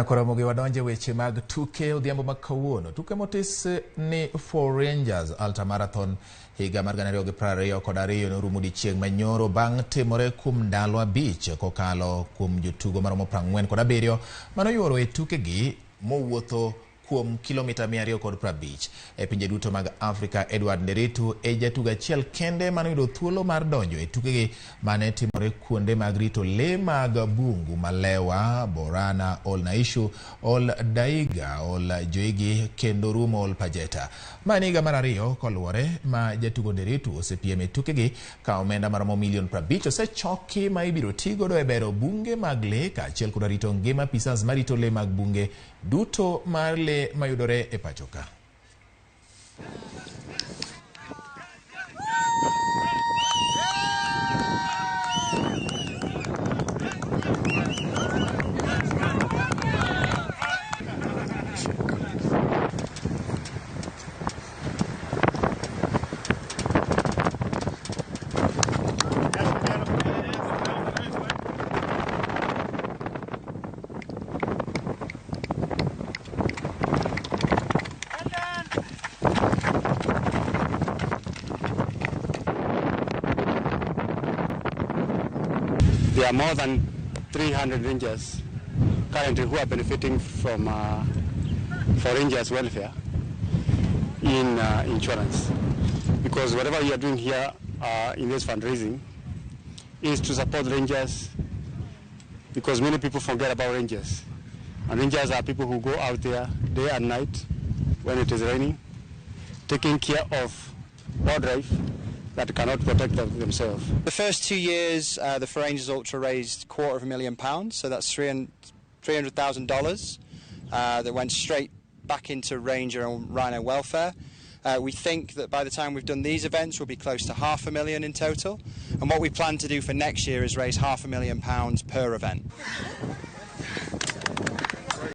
Ramogi wadonje weche mag tuke odhiambo mag kawuono. Tuke motis ni for Rangers Ultra Marathon higa mar 2022 norumo odiechieng' manyoro bang' timore kuom ndalo 5 kokalo kuom jotugo maromo 47 manoyuoro e tukegi mowuotho kuom kilomita 250 e pinje duto mag Afrika. Edward Nderitu e jatugo achiel kende manoyudo thuolo mar donjo e tukegi mane timore kuonde mag rito le mag bungu Malewa, Borana, Ol Naishu, Ol Daiga, Ol Joigi kendo Rumo Ol Pajeta. Maniga mar ariyo koluwore ma jatugo Nderitu osepiem e tukegi ka omenda maromo $50,000,000 osechoki ma ibiro tigodo e bero bunge mag le kaachiel kod rito ngima apisas marito le mag bunge duto mar le mayudore e pachoka. There are more than 300 rangers currently who are benefiting from for rangers welfare in insurance, because whatever you are doing here in this fundraising is to support rangers, because many people forget about rangers, and rangers are people who go out there day and night when it is raining, taking care of wildlife that cannot protect themselves. The first 2 years, the For Rangers Ultra raised £250,000, so that's $300,000 that went straight back into ranger and rhino welfare. We think that by the time we've done these events, we'll be close to $500,000 in total. And what we plan to do for next year is raise £500,000 per event.